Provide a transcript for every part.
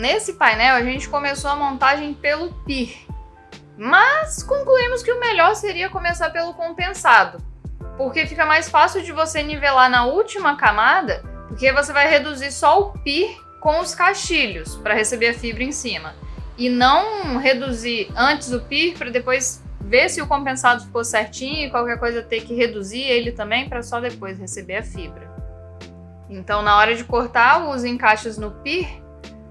nesse painel a gente começou a montagem pelo PIR, mas concluímos que o melhor seria começar pelo compensado, porque fica mais fácil de você nivelar na última camada, porque você vai reduzir só o PIR com os caixilhos para receber a fibra em cima, e não reduzir antes o PIR para depois ver se o compensado ficou certinho e qualquer coisa ter que reduzir ele também para só depois receber a fibra. Então, na hora de cortar os encaixes no PIR,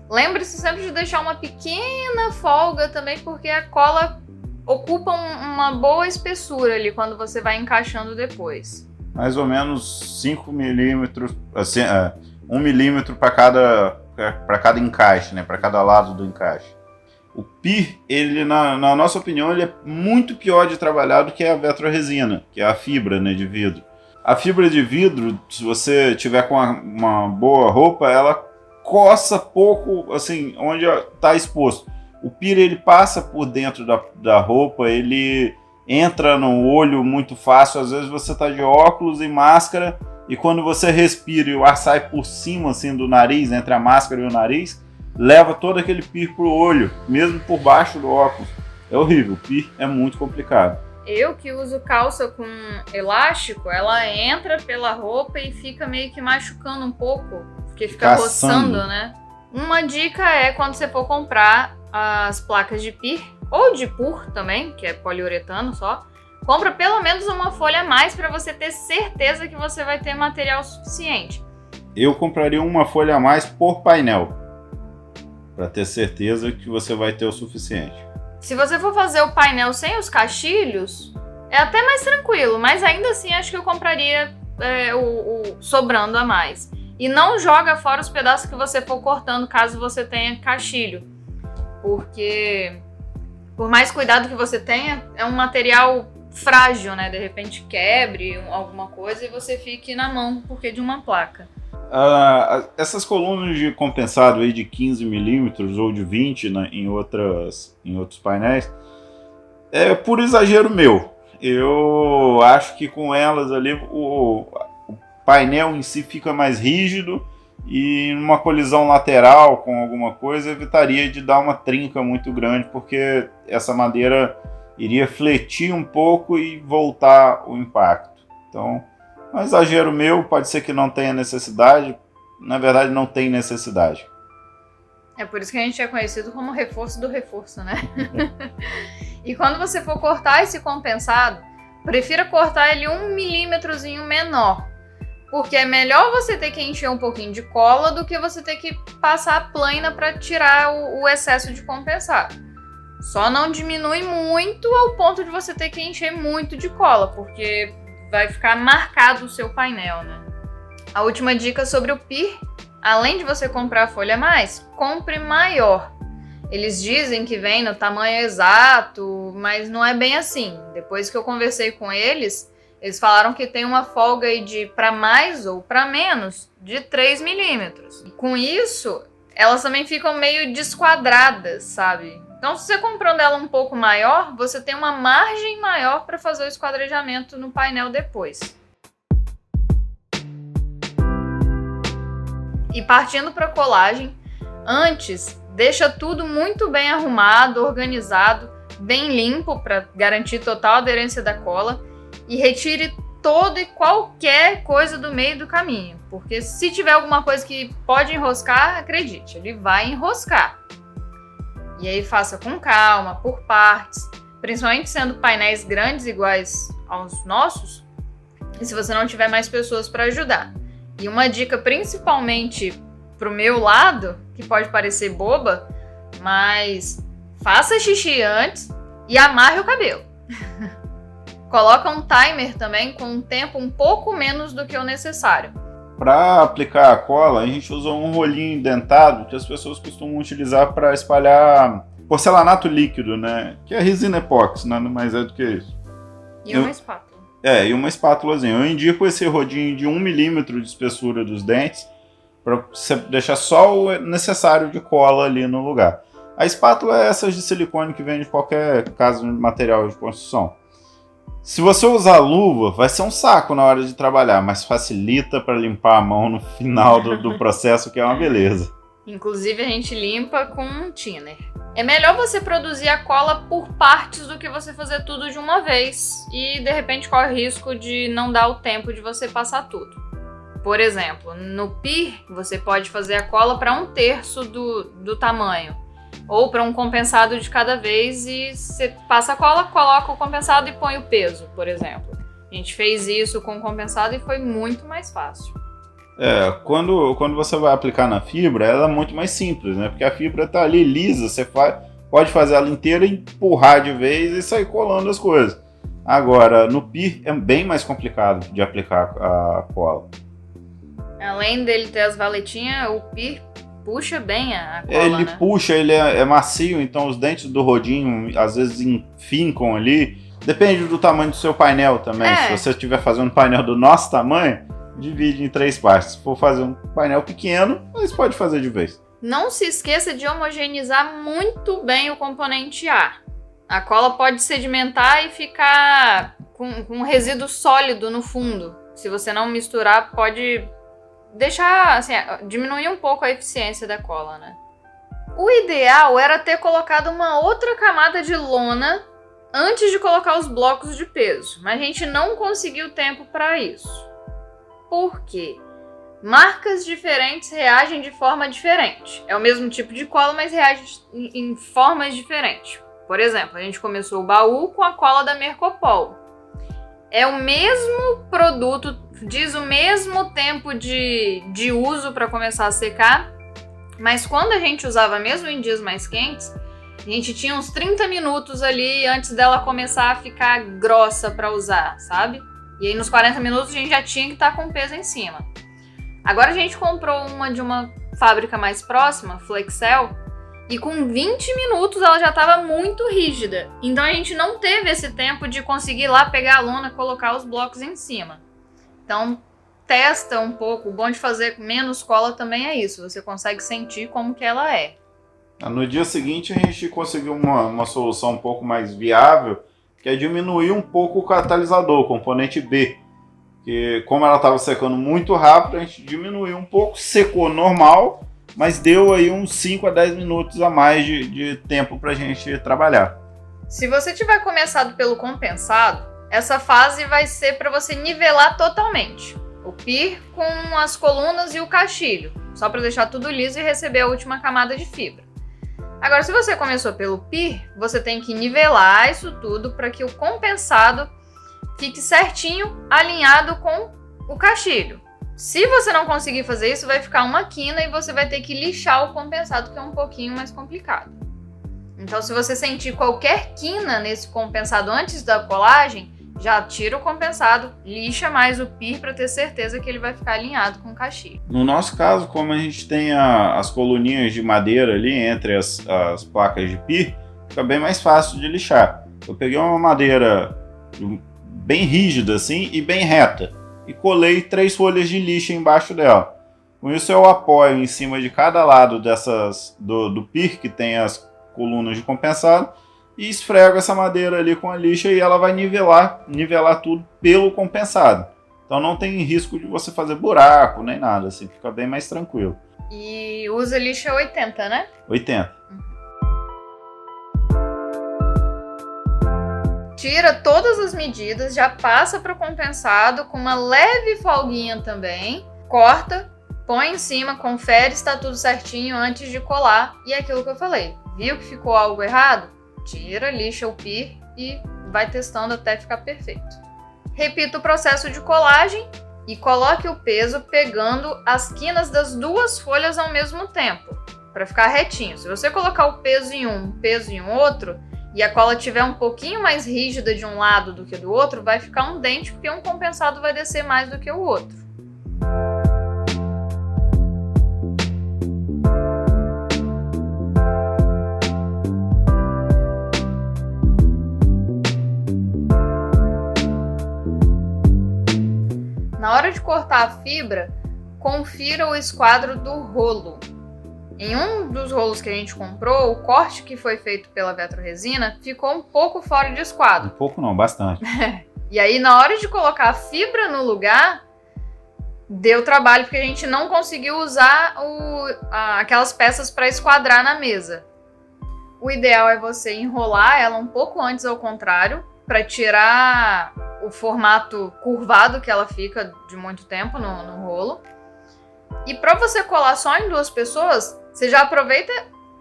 lembre-se sempre de deixar uma pequena folga também, porque a cola ocupa uma boa espessura ali quando você vai encaixando depois. Mais ou menos 5 milímetros, assim, 1 milímetro para cada encaixe, né? Para cada lado do encaixe. O PIR, ele, na nossa opinião, ele é muito pior de trabalhar do que a vetroresina, que é a fibra, né, de vidro. A fibra de vidro, se você tiver com uma boa roupa, ela coça pouco, assim, onde está exposto. O PIR, ele passa por dentro da roupa, ele entra no olho muito fácil. Às vezes você está de óculos e máscara, e quando você respira e o ar sai por cima, assim, do nariz, entre a máscara e o nariz, leva todo aquele PIR pro olho, mesmo por baixo do óculos. É horrível, o PIR é muito complicado. Eu que uso calça com elástico, ela entra pela roupa e fica meio que machucando um pouco, porque fica roçando, né? Uma dica é quando você for comprar as placas de PIR, ou de PUR também, que é poliuretano só, compra pelo menos uma folha a mais para você ter certeza que você vai ter material suficiente. Eu compraria uma folha a mais por painel, para ter certeza que você vai ter o suficiente. Se você for fazer o painel sem os caixilhos, é até mais tranquilo, mas ainda assim acho que eu compraria o sobrando a mais. E não joga fora os pedaços que você for cortando caso você tenha caixilho, porque por mais cuidado que você tenha, é um material frágil, né? De repente quebre alguma coisa e você fique na mão porque de uma placa. Essas colunas de compensado aí de 15 milímetros ou de 20, né, em outros painéis, é por exagero meu. Eu acho que com elas ali o painel em si fica mais rígido, e numa colisão lateral com alguma coisa evitaria de dar uma trinca muito grande, porque essa madeira iria fletir um pouco e voltar o impacto. Então, é um exagero meu, pode ser que não tenha necessidade, na verdade não tem necessidade. É por isso que a gente é conhecido como reforço do reforço, né? E quando você for cortar esse compensado, prefira cortar ele 1 milímetrozinho menor, porque é melhor você ter que encher um pouquinho de cola do que você ter que passar a plana para tirar o excesso de compensado. Só não diminui muito ao ponto de você ter que encher muito de cola, porque vai ficar marcado o seu painel, né? A última dica sobre o PIR, além de você comprar a folha a mais, compre maior. Eles dizem que vem no tamanho exato, mas não é bem assim. Depois que eu conversei com eles falaram que tem uma folga aí de para mais ou para menos de 3 milímetros. E com isso, elas também ficam meio desquadradas, sabe? Então, se você comprando ela um pouco maior, você tem uma margem maior para fazer o esquadrejamento no painel depois. E partindo para a colagem, antes, deixa tudo muito bem arrumado, organizado, bem limpo para garantir total aderência da cola, e retire todo e qualquer coisa do meio do caminho, porque se tiver alguma coisa que pode enroscar, acredite, ele vai enroscar. E aí faça com calma, por partes, principalmente sendo painéis grandes iguais aos nossos, e se você não tiver mais pessoas para ajudar. E uma dica principalmente pro meu lado, que pode parecer boba, mas faça xixi antes e amarre o cabelo. Coloca um timer também com um tempo um pouco menos do que o necessário. Para aplicar a cola, a gente usa um rolinho dentado que as pessoas costumam utilizar para espalhar porcelanato líquido, né? Que é resina epóxi, nada mais é do que isso. E uma espátula. E uma espátulazinha. Eu indico esse rodinho de 1 milímetro de espessura dos dentes para você deixar só o necessário de cola ali no lugar. A espátula é essas de silicone que vem de qualquer casa de material de construção. Se você usar luva, vai ser um saco na hora de trabalhar, mas facilita para limpar a mão no final do processo, que é uma beleza. Inclusive a gente limpa com um thinner. É melhor você produzir a cola por partes do que você fazer tudo de uma vez e de repente corre o risco de não dar o tempo de você passar tudo. Por exemplo, no PIR você pode fazer a cola para 1/3 do tamanho ou para um compensado de cada vez e você passa a cola, coloca o compensado e põe o peso, por exemplo. A gente fez isso com o compensado e foi muito mais fácil. Quando você vai aplicar na fibra, ela é muito mais simples, né? Porque a fibra tá ali lisa, você pode fazer ela inteira, empurrar de vez e sair colando as coisas. Agora, no PIR é bem mais complicado de aplicar a cola. Além dele ter as valetinhas, o PIR puxa bem a cola, Ele né? puxa, ele é macio, então os dentes do rodinho às vezes enfincam ali. Depende do tamanho do seu painel também. Se você estiver fazendo um painel do nosso tamanho, divide em 3 partes. Se for fazer um painel pequeno, você pode fazer de vez. Não se esqueça de homogeneizar muito bem o componente A. A cola pode sedimentar e ficar com um resíduo sólido no fundo. Se você não misturar, pode deixar, assim, diminuir um pouco a eficiência da cola, né? O ideal era ter colocado uma outra camada de lona antes de colocar os blocos de peso, mas a gente não conseguiu tempo para isso. Por quê? Marcas diferentes reagem de forma diferente. É o mesmo tipo de cola, mas reage em formas diferentes. Por exemplo, a gente começou o baú com a cola da Mercopol. É o mesmo produto, diz o mesmo tempo de uso para começar a secar, mas quando a gente usava mesmo em dias mais quentes, a gente tinha uns 30 minutos ali antes dela começar a ficar grossa para usar, sabe? E aí nos 40 minutos a gente já tinha que estar com peso em cima. Agora a gente comprou uma de uma fábrica mais próxima, Flexel, e com 20 minutos ela já estava muito rígida. Então a gente não teve esse tempo de conseguir lá pegar a lona e colocar os blocos em cima. Então testa um pouco. O bom de fazer menos cola também é isso. Você consegue sentir como que ela é. No dia seguinte a gente conseguiu uma solução um pouco mais viável, que é diminuir um pouco o catalisador, o componente B. Que como ela estava secando muito rápido, a gente diminuiu um pouco, secou normal, mas deu aí uns 5 a 10 minutos a mais de tempo para a gente trabalhar. Se você tiver começado pelo compensado, essa fase vai ser para você nivelar totalmente. O PIR com as colunas e o caixilho, só para deixar tudo liso e receber a última camada de fibra. Agora, se você começou pelo PIR, você tem que nivelar isso tudo para que o compensado fique certinho, alinhado com o caixilho. Se você não conseguir fazer isso, vai ficar uma quina e você vai ter que lixar o compensado, que é um pouquinho mais complicado. Então, se você sentir qualquer quina nesse compensado antes da colagem, já tira o compensado, lixa mais o PIR para ter certeza que ele vai ficar alinhado com o caixilho. No nosso caso, como a gente tem as coluninhas de madeira ali entre as placas de PIR, fica bem mais fácil de lixar. Eu peguei uma madeira bem rígida assim e bem reta e colei 3 folhas de lixa embaixo dela. Com isso eu apoio em cima de cada lado do PIR, que tem as colunas de compensado, e esfrego essa madeira ali com a lixa e ela vai nivelar tudo pelo compensado. Então não tem risco de você fazer buraco nem nada, assim, fica bem mais tranquilo. E usa lixa 80, né? 80. Tira todas as medidas, já passa para o compensado com uma leve folguinha também, corta, põe em cima, confere se está tudo certinho antes de colar. E é aquilo que eu falei, viu que ficou algo errado? Tira, lixa o PIR e vai testando até ficar perfeito. Repita o processo de colagem e coloque o peso pegando as quinas das 2 folhas ao mesmo tempo, para ficar retinho. Se você colocar o peso em um, peso em outro, e a cola estiver um pouquinho mais rígida de um lado do que do outro, vai ficar um dente, porque um compensado vai descer mais do que o outro. Na hora de cortar a fibra, confira o esquadro do rolo. Em um dos rolos que a gente comprou, o corte que foi feito pela Vetroresina ficou um pouco fora de esquadro. Um pouco não, bastante. E aí, na hora de colocar a fibra no lugar, deu trabalho porque a gente não conseguiu usar aquelas peças para esquadrar na mesa. O ideal é você enrolar ela um pouco antes ao contrário, para tirar o formato curvado que ela fica de muito tempo no rolo. E para você colar só em 2 pessoas, você já aproveita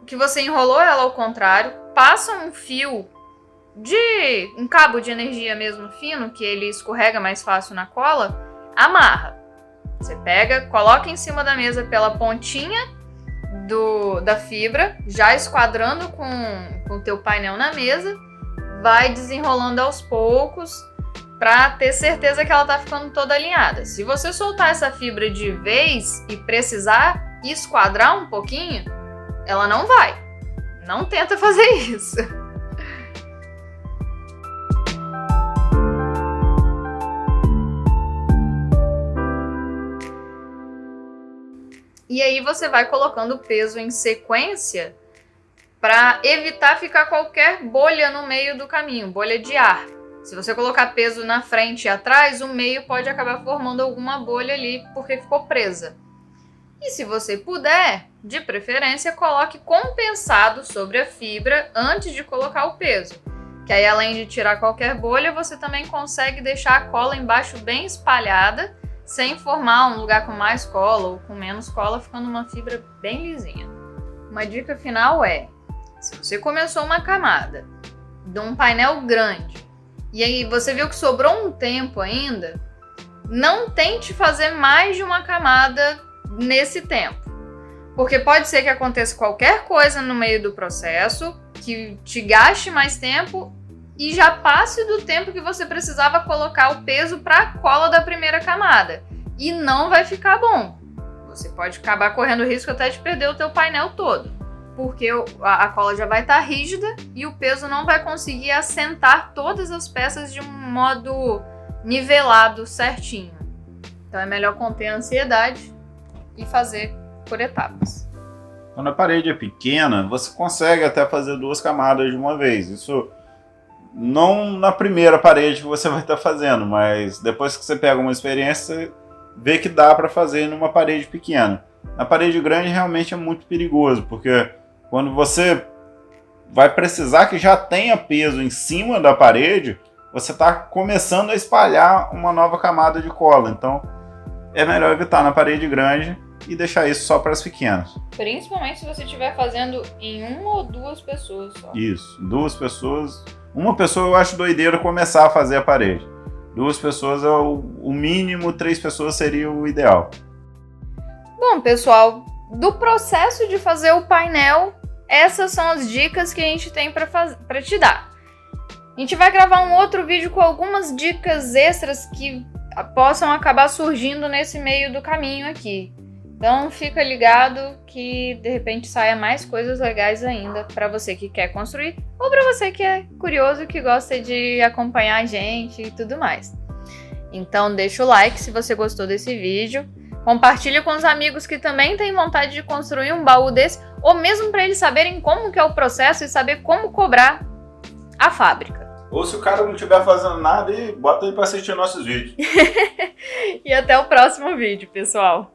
que você enrolou ela ao contrário, passa um cabo de energia mesmo fino, que ele escorrega mais fácil na cola, amarra. Você pega, coloca em cima da mesa pela pontinha da fibra, já esquadrando com o teu painel na mesa, vai desenrolando aos poucos para ter certeza que ela tá ficando toda alinhada. Se você soltar essa fibra de vez e precisar esquadrar um pouquinho, ela não vai. Não tenta fazer isso. E aí você vai colocando o peso em sequência para evitar ficar qualquer bolha no meio do caminho, bolha de ar. Se você colocar peso na frente e atrás, o meio pode acabar formando alguma bolha ali porque ficou presa. E se você puder, de preferência, coloque compensado sobre a fibra antes de colocar o peso. Que aí, além de tirar qualquer bolha, você também consegue deixar a cola embaixo bem espalhada, sem formar um lugar com mais cola ou com menos cola, ficando uma fibra bem lisinha. Uma dica final é, se você começou uma camada de um painel grande e aí você viu que sobrou um tempo ainda, não tente fazer mais de uma camada nesse tempo. Porque pode ser que aconteça qualquer coisa no meio do processo, que te gaste mais tempo e já passe do tempo que você precisava colocar o peso para a cola da primeira camada. E não vai ficar bom. Você pode acabar correndo o risco até de perder o teu painel todo. Porque a cola já vai estar rígida e o peso não vai conseguir assentar todas as peças de um modo nivelado certinho. Então é melhor conter a ansiedade e fazer por etapas. Quando a parede é pequena, você consegue até fazer 2 camadas de uma vez. Isso não na primeira parede que você vai estar fazendo, mas depois que você pega uma experiência, você vê que dá para fazer numa parede pequena. Na parede grande realmente é muito perigoso, porque quando você vai precisar que já tenha peso em cima da parede, você está começando a espalhar uma nova camada de cola. Então é melhor evitar na parede grande e deixar isso só para as pequenas. Principalmente se você estiver fazendo em 1 ou 2 pessoas só. Isso, 2 pessoas. Uma pessoa eu acho doideira começar a fazer a parede. 2 pessoas é o mínimo, 3 pessoas seria o ideal. Bom, pessoal, do processo de fazer o painel, essas são as dicas que a gente tem para te dar. A gente vai gravar um outro vídeo com algumas dicas extras que possam acabar surgindo nesse meio do caminho aqui. Então fica ligado que de repente saia mais coisas legais ainda para você que quer construir ou para você que é curioso e que gosta de acompanhar a gente e tudo mais. Então deixa o like se você gostou desse vídeo, compartilha com os amigos que também têm vontade de construir um baú desse, ou mesmo para eles saberem como que é o processo e saber como cobrar a fábrica. Ou se o cara não estiver fazendo nada, bota aí para assistir nossos vídeos. E até o próximo vídeo, pessoal.